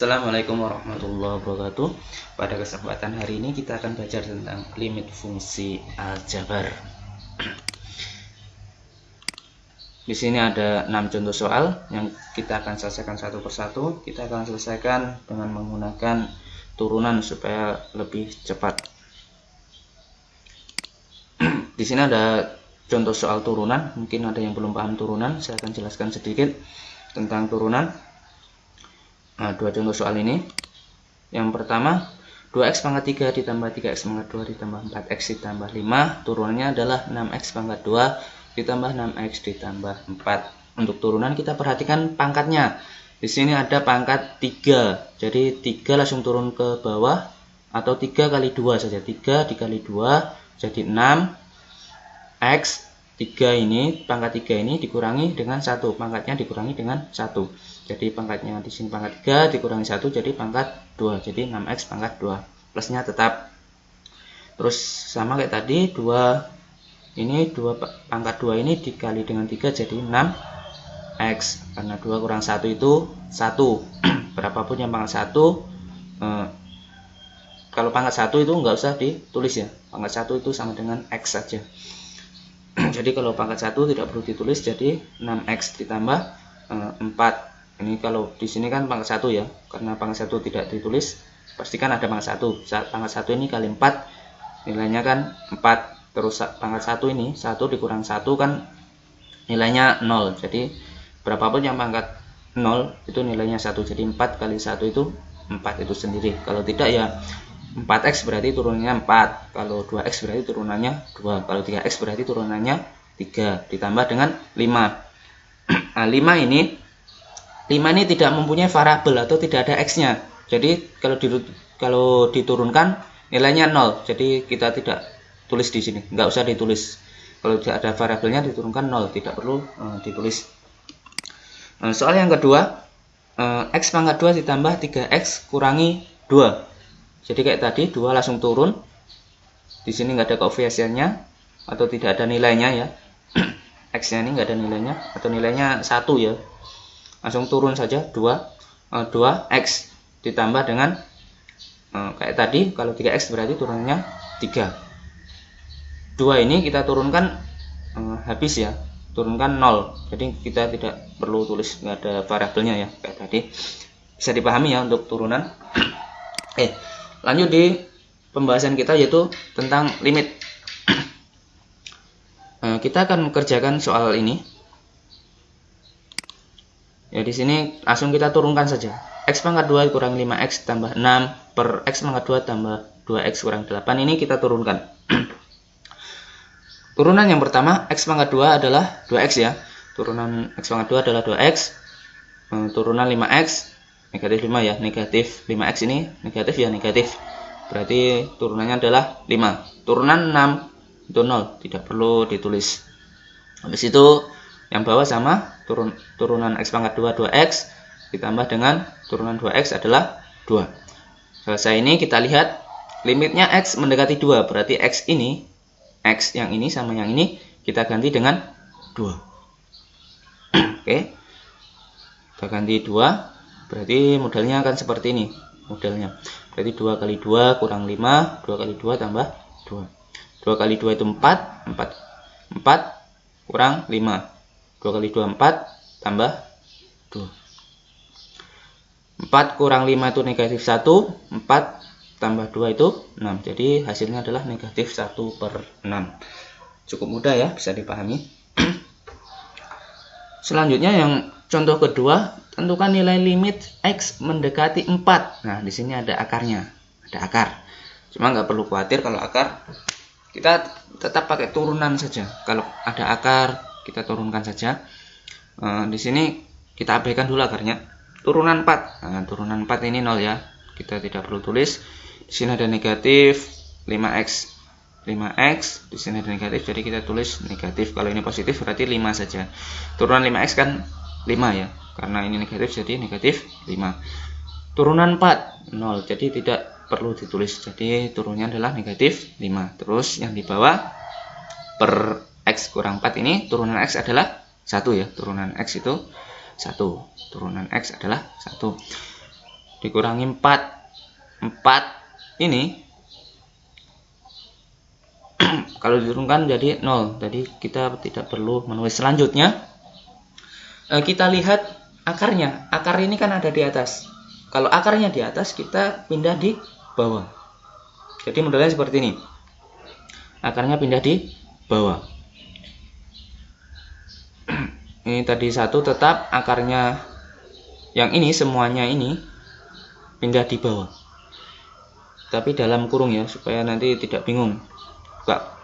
Assalamualaikum warahmatullahi wabarakatuh. Pada kesempatan hari ini kita akan belajar tentang limit fungsi aljabar. Di sini ada 6 contoh soal yang kita akan selesaikan satu persatu. Kita akan selesaikan dengan menggunakan turunan supaya lebih cepat. Di sini ada contoh soal turunan. Mungkin ada yang belum paham turunan, saya akan jelaskan sedikit tentang turunan. Nah, dua contoh soal ini. Yang pertama, 2x pangkat 3 ditambah 3x pangkat 2 ditambah 4x ditambah 5. Turunannya adalah 6x pangkat 2 ditambah 6x ditambah 4. Untuk turunan kita perhatikan pangkatnya. Di sini ada pangkat 3. Jadi 3 langsung turun ke bawah atau 3 kali 2 saja. 3 dikali 2 jadi 6x 3 ini, pangkat 3 ini dikurangi dengan 1. Pangkatnya dikurangi dengan 1. Jadi pangkatnya di sini pangkat 3 dikurangi 1 jadi pangkat 2. Jadi 6x pangkat 2. Plusnya tetap. Terus sama kayak tadi, 2 ini pangkat 2 ini dikali dengan 3 jadi 6x. Karena 2 kurang 1 itu 1. Berapapun yang pangkat 1, kalau pangkat 1 itu nggak usah ditulis ya. Pangkat 1 itu sama dengan x saja. Jadi kalau pangkat 1 tidak perlu ditulis, jadi 6x ditambah 4. Ini kalau di sini kan pangkat 1 ya, karena pangkat 1 tidak ditulis, pastikan ada pangkat 1. Pangkat 1 ini kali 4, nilainya kan 4. Terus pangkat 1 ini, 1 dikurang 1 kan nilainya 0. Jadi berapapun yang pangkat 0 itu nilainya 1. Jadi 4 kali 1 itu 4 itu sendiri. Kalau tidak ya 4x berarti turunannya 4. Kalau 2x berarti turunannya 2. Kalau 3x berarti turunannya 3. Ditambah dengan 5. Nah, 5 ini tidak mempunyai variabel atau tidak ada x-nya. Jadi kalau diturunkan nilainya 0. Jadi kita tidak tulis di sini, nggak usah ditulis. Kalau tidak ada variabelnya diturunkan 0, tidak perlu ditulis. Soal yang kedua, x pangkat 2 ditambah 3x kurangi 2. Jadi kayak tadi 2 langsung turun. Di sini nggak ada koefisiennya atau tidak ada nilainya ya. X-nya ini nggak ada nilainya atau nilainya 1 ya. Langsung turun saja 2x ditambah dengan kayak tadi, kalau 3x berarti turunannya 3. 2 ini kita turunkan habis ya, turunkan 0. Jadi kita tidak perlu tulis, nggak ada variabelnya ya kayak tadi. Bisa dipahami ya untuk turunan. Lanjut di pembahasan kita yaitu tentang limit. Kita akan mengerjakan soal ini. Ya, di sini langsung kita turunkan saja. X pangkat 2 kurang 5x tambah 6 per x pangkat 2 tambah 2x kurang 8 ini kita turunkan. Turunan yang pertama, x pangkat 2 adalah 2x ya. Turunan x pangkat 2 adalah 2x. Turunan 5x, negatif 5 ya. Negatif 5x ini negatif ya, negatif. Berarti turunannya adalah 5. Turunan 6 itu 0, tidak perlu ditulis. Habis itu yang bawah sama, turunan x pangkat 2 2x ditambah dengan turunan 2x adalah 2. Selesai ini kita lihat limitnya x mendekati 2, berarti x ini, x yang ini sama yang ini kita ganti dengan 2. Oke. Kita ganti 2, berarti modelnya akan seperti ini. Modelnya. Berarti 2 kali 2 kurang 5, 2 kali 2 tambah 2. 2 kali 2 itu 4, 4 kurang 5. 2 kali 2 4 tambah 2. 4 kurang 5 itu negatif 1. 4 tambah 2 itu 6. Jadi hasilnya adalah negatif 1 per 6. Cukup mudah ya, bisa dipahami. Selanjutnya yang contoh kedua, tentukan nilai limit x mendekati 4. Nah, di sini ada akarnya. Ada akar. Cuma nggak perlu khawatir kalau akar. Kita tetap pakai turunan saja. Kalau ada akar, kita turunkan saja. Di sini kita abaikan dulu akarnya. Turunan 4. Nah, turunan 4 ini 0 ya. Kita tidak perlu tulis. Di sini ada negatif 5x. 5x, di sini ada negatif, jadi kita tulis negatif. Kalau ini positif berarti 5 saja. Turunan 5x kan 5 ya. Karena ini negatif jadi negatif 5. Turunan 4 0, jadi tidak perlu ditulis. Jadi turunnya adalah negatif 5. Terus yang di bawah per x kurang 4 ini turunan x adalah 1 ya. Turunan x itu 1. Turunan x adalah 1. dikurangi 4 ini kalau diturunkan jadi 0. Jadi kita tidak perlu menulis. Selanjutnya kita lihat akarnya. Akar ini kan ada di atas. Kalau akarnya di atas, kita pindah di bawah. Jadi modelnya seperti ini. Akarnya pindah di bawah. Ini tadi 1 tetap, akarnya yang ini semuanya ini pindah di bawah. Tapi dalam kurung ya, supaya nanti tidak bingung.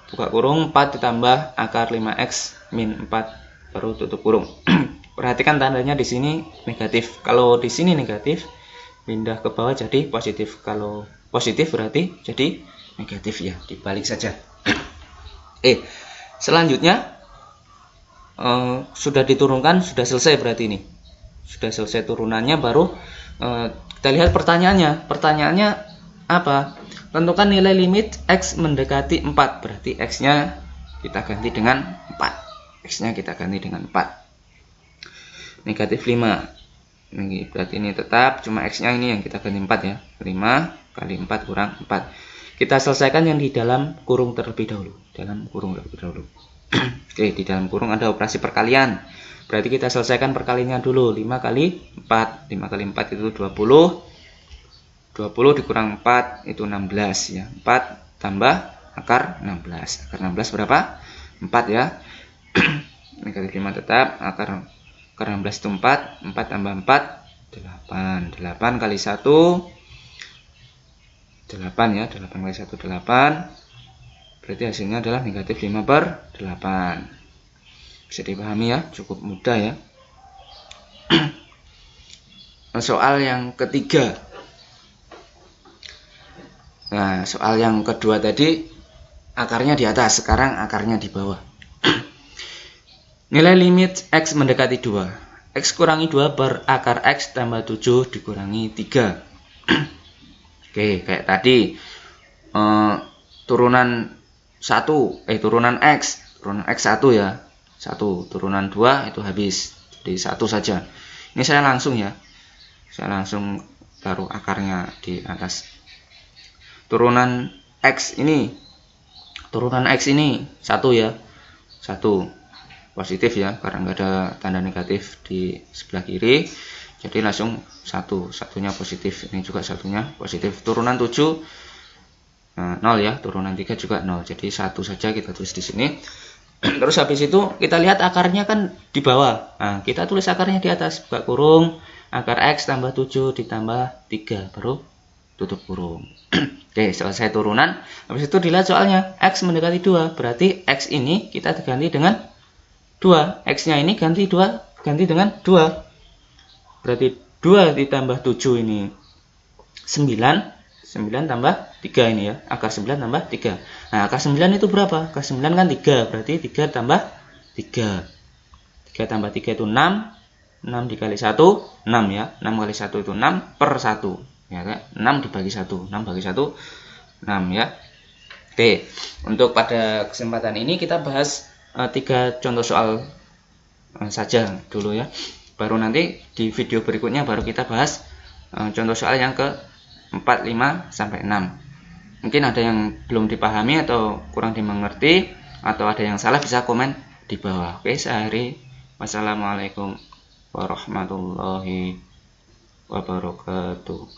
Buka kurung 4 ditambah akar 5x min 4 baru tutup kurung. Perhatikan tandanya di sini negatif. Kalau di sini negatif, pindah ke bawah jadi positif. Kalau positif berarti jadi negatif ya, dibalik saja. Selanjutnya sudah diturunkan, sudah selesai berarti ini. Sudah selesai turunannya, baru kita lihat pertanyaannya. Pertanyaannya apa? Tentukan nilai limit x mendekati 4. Berarti x-nya kita ganti dengan 4. X-nya kita ganti dengan 4. Negatif 5. Ini berarti ini tetap, cuma x-nya ini yang kita ganti 4 ya. 5 kali 4 kurang 4. Kita selesaikan yang di dalam kurung terlebih dahulu. Oke, di dalam kurung ada operasi perkalian. Berarti kita selesaikan perkaliannya dulu. 5 kali 4. 5 kali 4 itu 20. 20 dikurang 4 itu 16 ya. 4 tambah akar 16. Akar 16 berapa? 4 ya. Negatif 5 tetap, akar 16 itu 4. 4 tambah 4 8. 8 kali 1 8 ya. 8 kali 1 8. Berarti hasilnya adalah negatif 5/8. Bisa dipahami ya, cukup mudah ya. Soal yang ketiga. Nah, soal yang kedua tadi akarnya di atas, sekarang akarnya di bawah. Nilai limit x mendekati 2. X kurangi 2 per akar x tambah 7 dikurangi 3. Oke, kayak tadi turunan x 1 ya. 1 turunan 2 itu habis. Jadi 1 saja. Ini saya langsung ya. Saya langsung taruh akarnya di atas. Turunan x ini 1 ya. 1 positif ya, karena nggak ada tanda negatif di sebelah kiri. Jadi langsung 1-nya positif. Ini juga 1-nya positif. Turunan 7 0 ya, turunan 3 juga 0. Jadi 1 saja kita tulis di sini. Terus habis itu kita lihat akarnya kan di bawah. Nah, kita tulis akarnya di atas. Buka kurung, akar x tambah 7 ditambah 3 baru tutup kurung. Oke, selesai turunan. Habis itu dilihat soalnya x mendekati 2. Berarti x ini kita ganti dengan 2. X-nya ini ganti dengan 2. Berarti 2 ditambah 7 ini 9. 9 tambah 3 ini ya. Akar 9 tambah 3. Nah, akar 9 itu berapa? Akar 9 kan 3. Berarti 3 tambah 3. 3 tambah 3 itu 6. 6 dikali 1, 6 ya. 6 kali 1 itu 6 per 1. Ya, 6 dibagi 1. 6 bagi 1, 6 ya. Oke, untuk pada kesempatan ini kita bahas 3 contoh soal saja dulu ya. Baru nanti di video berikutnya baru kita bahas contoh soal yang ke 4, 5, sampai 6. Mungkin ada yang belum dipahami atau kurang dimengerti, atau ada yang salah bisa komen di bawah. Oke, saya akhiri. Wassalamualaikum warahmatullahi wabarakatuh.